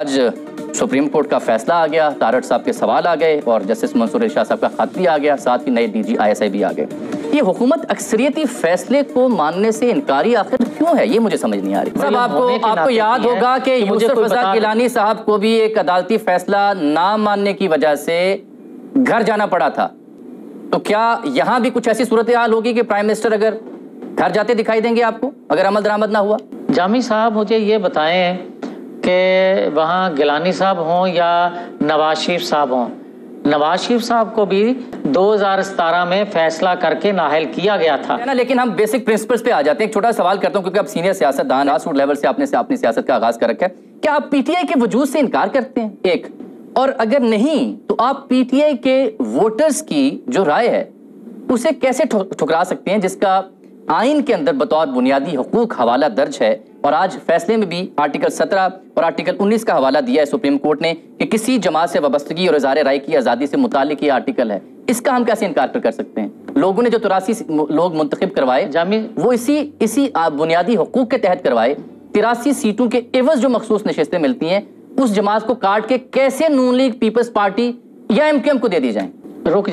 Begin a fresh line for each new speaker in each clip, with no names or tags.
آج supreme court کا فیصلہ آ گیا، تارڑ صاحب کے سوال آ گئے اور جسٹس منصور علی شاہ صاحب کا خط بھی آ گیا، ساتھ ہی نئے ڈی جی ISI بھی آ گئے۔ یہ حکومت اکثریتی فیصلے کو ماننے سے انکاری آخر کیوں ہے؟ یہ مجھے سمجھ نہیں آ رہی۔ صاحب آپ کو یاد ہوگا کہ یوسف رضا گیلانی صاحب کو بھی ایک عدالتی فیصلہ نہ ماننے کی وجہ سے گھر جانا پڑا تھا، تو کیا یہاں بھی کچھ ایسی صورتحال ہوگی کہ پرائم منسٹر اگر گھر جاتے دکھائی دیں گے آپ کو اگر عمل درآمد نہ ہوا؟
جامی صاحب مجھے یہ بتائیں کہ وہاں گیلانی صاحب ہوں یا نواز شریف صاحب ہوں، نواز شریف صاحب کو بھی 2017 میں فیصلہ کر کے نااہل کیا گیا تھا۔
لیکن ہم بیسک پرنسپلز پہ آ جاتے ہیں۔ ایک چھوٹا سوال کرتا ہوں کیونکہ آپ سینئر سیاستدان، گراس روٹ لیول سے آپ نے اپنی سیاست کا آغاز کر رکھا ہے، کیا آپ PTI کے وجود سے انکار کرتے ہیں؟ ایک، اور اگر نہیں تو آپ PTI کے ووٹرز کی جو رائے ہے اسے کیسے ٹھکرا سکتے ہیں جس کا آئین کے اندر بطور بنیادی حقوق حوالہ درج ہے، اور آج فیصلے میں بھی آرٹیکل 17 اور آرٹیکل 19 کا حوالہ دیا ہے سپریم کورٹ نے کہ کسی جماعت سے وابستگی اور اظہار رائے کی آزادی سے متعلق یہ آرٹیکل ہے، اس کا ہم کیسے انکار کر سکتے ہیں؟ لوگوں نے جو 83 لوگ منتخب کروائے وہ اسی بنیادی حقوق کے تحت کروائے، 83 سیٹوں کے عوض جو مخصوص نشستیں ملتی ہیں اس جماعت کو کاٹ کے کیسے نون لیگ، پیپلز پارٹی یا MQM کو دے دی جائیں؟
رک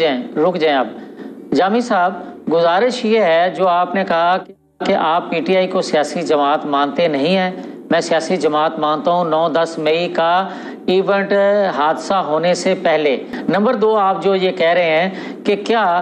جائیں آپ جامی صاحب، گزارش یہ ہے جو آپ نے کہا کہ آپ PTI کو سیاسی جماعت مانتے نہیں ہیں، میں سیاسی جماعت مانتا ہوں 9-10 مئی کا ایونٹ حادثہ ہونے سے پہلے۔ نمبر 2، آپ جو یہ کہہ رہے ہیں کہ کیا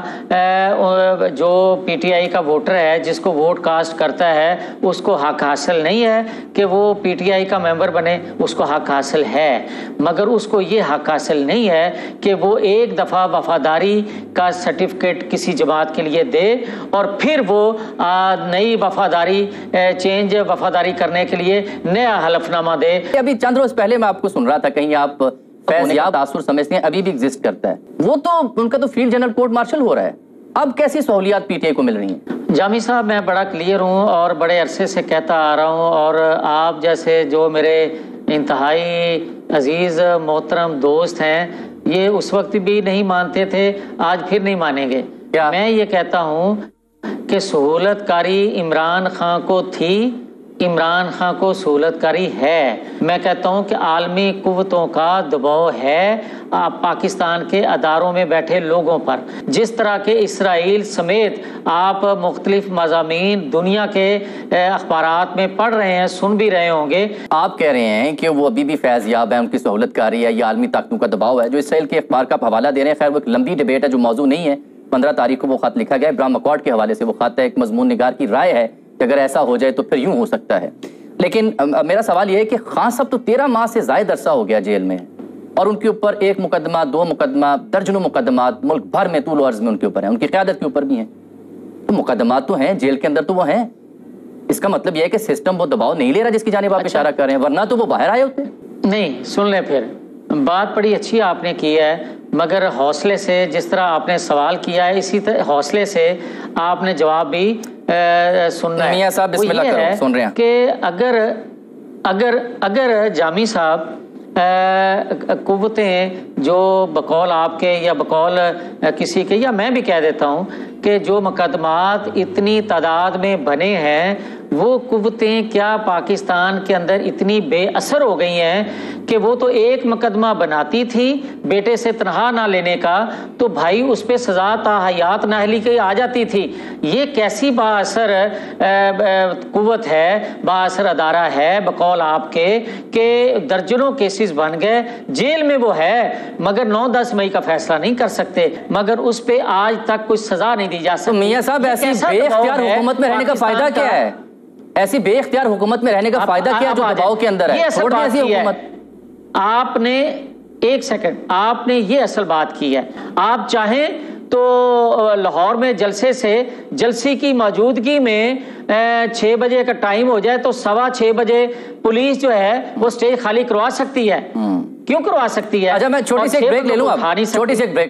جو PTI کا ووٹر ہے جس کو ووٹ کاسٹ کرتا ہے اس کو حق حاصل نہیں ہے کہ وہ PTI کا ممبر بنے؟ اس کو حق حاصل ہے، مگر اس کو یہ حق حاصل نہیں ہے کہ وہ ایک دفعہ وفاداری کا سرٹیفکیٹ کسی جماعت کے لیے دے اور پھر وہ نئی وفاداری وفاداری کرنے کے لیے نیا حلف نامہ دے۔
ابھی چند روز پہلے میں آپ کو سن رہا تھا کہیں آپ فیض یاب تاثر سمجھتے ہیں ابھی بھی ایگزسٹ کرتا ہے، وہ تو ان کا تو فیلڈ جنرل کورٹ مارشل ہو رہا ہے، اب کیسی سہولیات PTI کو مل رہی ہیں؟
جامی صاحب میں بڑا کلیئر ہوں اور بڑے عرصے سے کہتا آ رہا ہوں، اور آپ جیسے جو میرے انتہائی عزیز محترم دوست ہیں یہ اس وقت بھی نہیں مانتے تھے، آج پھر نہیں مانیں گے۔ میں یہ کہتا ہوں کہ سہولت کاری عمران خان کو تھی، عمران خان کو سہولت کاری ہے۔ میں کہتا ہوں کہ عالمی قوتوں کا دباؤ ہے پاکستان کے اداروں میں بیٹھے لوگوں پر، جس طرح کے اسرائیل سمیت آپ مختلف مضامین دنیا کے اخبارات میں پڑھ رہے ہیں، سن بھی رہے ہوں گے۔
آپ کہہ رہے ہیں کہ وہ ابھی بھی فیض یاب ہیں، ان کی سہولت کاری ہے یا عالمی طاقتوں کا دباؤ ہے، جو اسرائیل کے اخبار کا حوالہ دے رہے ہیں۔ خیر وہ ایک لمبی ڈیبیٹ ہے جو موضوع نہیں ہے، 15 تاریخ کو وہ خط لکھا گیا، ابراہیم اکارڈ کے حوالے سے وہ خط ہے، ایک مضمون نگار کی رائے ہے کہ اگر ایسا ہو جائے تو پھر یوں ہو سکتا ہے۔ لیکن میرا سوال یہ ہے کہ خان صاحب تو 13 ماہ سے زائد عرصہ ہو گیا جیل میں، اور ان کے اوپر 1 مقدمہ 2 مقدمہ درجنوں مقدمات ملک بھر میں طول و عرض میں ان کے اوپر ہیں، ان کی قیادت کے اوپر بھی ہیں، تو مقدمات تو ہیں جیل کے اندر، تو وہ ہیں۔ اس کا مطلب یہ ہے کہ سسٹم وہ دباؤ نہیں لے رہا جس کی جانب آپ اشارہ کر رہے ہیں، ورنہ تو وہ باہر آئے ہوتے ہیں۔
نہیں، سن لیں، پھر بات بڑی اچھی آپ نے کی ہے، مگر حوصلے سے جس طرح آپ نے سوال کیا ہے اسی طرح حوصلے سے آپ نے جواب بھی سننا ہے۔
میاں صاحب بسم اللہ کرو، سن رہے ہیں
کہ اگر جامی صاحب قوتیں جو بقول آپ کے یا بقول کسی کے یا میں بھی کہہ دیتا ہوں کہ جو مقدمات اتنی تعداد میں بنے ہیں وہ قوتیں کیا پاکستان کے اندر اتنی بے اثر ہو گئی ہیں کہ وہ تو ایک مقدمہ بناتی تھی بیٹے سے تنخواہ نہ لینے کا تو بھائی اس پہ سزا تا حیات نااہلی کی آ جاتی تھی۔ یہ کیسی با اثر قوت ہے، با اثر ادارہ ہے بقول آپ کے کہ درجنوں کیسز بن گئے، جیل میں وہ ہے مگر 9-10 مئی کا فیصلہ نہیں کر سکتے، مگر اس پہ آج تک کوئی سزا نہیں دی جا سکتی۔
میاں صاحب ایسی بے اختیار حکومت میں رہنے کا فائدہ کیا ہے؟ ایسی بے اختیار حکومت میں رہنے کا فائدہ کیا جو دباؤ کے اندر ہے؟ چھوڑ دیں ایسی حکومت۔
آپ نے ایک سیکنڈ، آپ نے یہ اصل بات کی ہے، آپ چاہیں تو لاہور میں جلسے کی موجودگی میں 6 بجے کا ٹائم ہو جائے تو 6:15 بجے پولیس جو ہے وہ سٹیج خالی کروا سکتی ہے۔ کیوں کروا سکتی ہے؟
اچھا میں چھوٹی سی ایک بریک لے لوں، چھوٹی سی ایک بریک